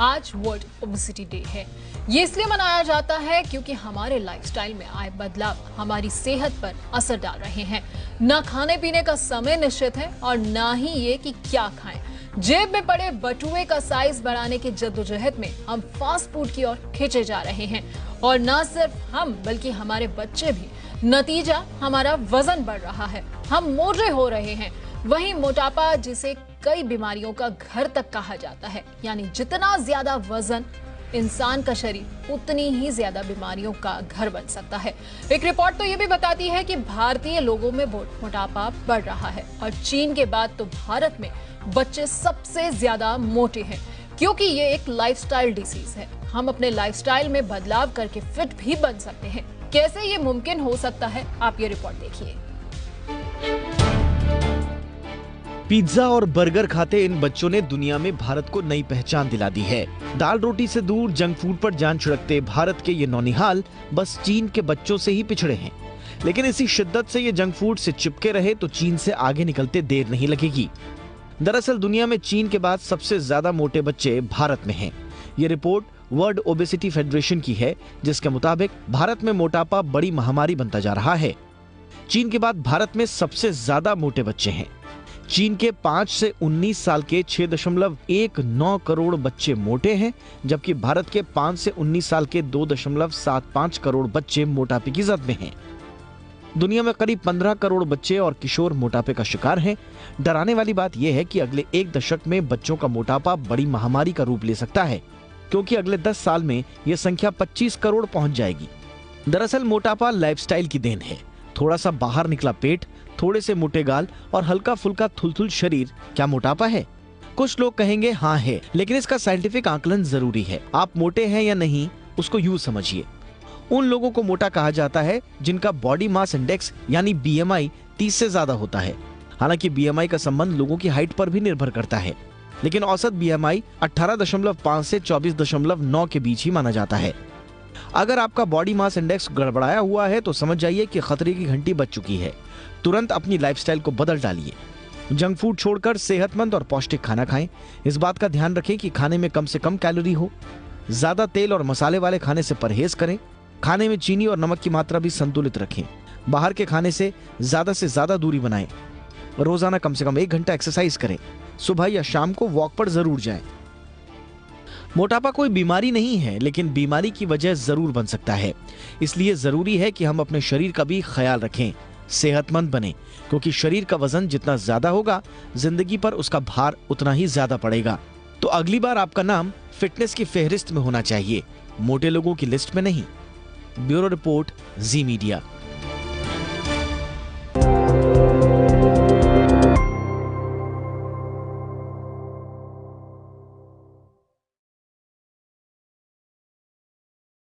आज world obesity day है। ये इसलिए मनाया जाता है क्योंकि हमारे लाइफस्टाइल में आए बदलाव हमारी सेहत पर असर डाल रहे हैं। न खाने पीने का समय निश्चित है और न ही ये कि क्या खाएं। जेब में पड़े बटुए का साइज बढ़ाने की जद्दोजहद में हम फास्ट फूड की ओर खींचे जा रहे हैं और न सिर्फ हम बल्कि हमारे बच्चे भी। नतीजा हमारा वजन बढ़ रहा है, हम मोटे हो रहे हैं। वहीं मोटापा, जिसे कई बीमारियों का घर तक कहा जाता है, यानी जितना ज्यादा वजन इंसान का शरीर उतनी ही ज्यादा बीमारियों का घर बन सकता है। एक रिपोर्ट तो ये भी बताती है कि भारतीय लोगों में मोटापा बढ़ रहा है और चीन के बाद तो भारत में बच्चे सबसे ज्यादा मोटे हैं, क्योंकि ये एक लाइफस्टाइल डिसीज है। हम अपने लाइफस्टाइल में बदलाव करके फिट भी बन सकते हैं। कैसे ये मुमकिन हो सकता है, आप ये रिपोर्ट देखिए। पिज्जा और बर्गर खाते इन बच्चों ने दुनिया में भारत को नई पहचान दिला दी है। दाल रोटी से दूर जंक फूड पर जान छिड़कते भारत के ये नौनिहाल बस चीन के बच्चों से ही पिछड़े हैं। लेकिन इसी शिद्दत से ये जंक फूड से चिपके रहे तो चीन से आगे निकलते देर नहीं लगेगी। दरअसल दुनिया में चीन के बाद सबसे ज्यादा मोटे बच्चे भारत में हैं। ये रिपोर्ट वर्ल्ड ओबेसिटी फेडरेशन की है, जिसके मुताबिक भारत में मोटापा बड़ी महामारी बनता जा रहा है। चीन के बाद भारत में सबसे ज्यादा मोटे बच्चे हैं। चीन के 5 से 19 साल के 6.19 करोड़ बच्चे मोटे हैं, जबकि भारत के 5 से 19 साल के 2.75 करोड़ बच्चे मोटापे की जद में हैं। दुनिया में करीब 15 करोड़ बच्चे और किशोर मोटापे का शिकार हैं। डराने वाली बात यह है कि अगले एक दशक में बच्चों का मोटापा बड़ी महामारी का रूप ले सकता है, क्योंकि अगले 10 साल में यह संख्या 25 करोड़ पहुंच जाएगी। दरअसल मोटापा लाइफस्टाइल की देन है। थोड़ा सा बाहर निकला पेट, थोड़े से मोटे गाल और हल्का फुल्का थुलथुल शरीर, क्या मोटापा है? कुछ लोग कहेंगे हाँ है, लेकिन इसका साइंटिफिक आकलन जरूरी है। आप मोटे हैं या नहीं, उसको यूं समझिए। उन लोगों को मोटा कहा जाता है जिनका बॉडी मास इंडेक्स यानी BMI 30 से ज्यादा होता है। हालांकि BMI का संबंध लोगों की हाइट पर भी निर्भर करता है, लेकिन औसत BMI 18.5 से 24.9 के बीच ही माना जाता है। अगर आपका बॉडी मास इंडेक्स गड़बड़ाया हुआ है तो समझ जाइए कि खतरे की घंटी बज चुकी है। तुरंत अपनी लाइफस्टाइल को बदल डालिए। जंक फूड छोड़कर सेहतमंद और पौष्टिक खाना खाएं। इस बात का ध्यान रखें कि खाने में कम से कम कैलोरी हो। ज्यादा तेल और मसाले वाले खाने से परहेज करें। खाने में चीनी और नमक की मात्रा भी संतुलित रखें। बाहर के खाने से ज्यादा दूरी बनाएं। रोजाना कम से कम 1 घंटा एक्सरसाइज करें। सुबह या शाम को वॉक पर जरूर जाएं। मोटापा कोई बीमारी नहीं है, लेकिन बीमारी की वजह जरूर बन सकता है। इसलिए जरूरी है कि हम अपने शरीर का भी ख्याल रखें, सेहतमंद बने, क्योंकि शरीर का वजन जितना ज्यादा होगा, जिंदगी पर उसका भार उतना ही ज्यादा पड़ेगा। तो अगली बार आपका नाम फिटनेस की फेहरिस्त में होना चाहिए, मोटे लोगों की लिस्ट में नहीं। ब्यूरो रिपोर्ट, जी मीडिया।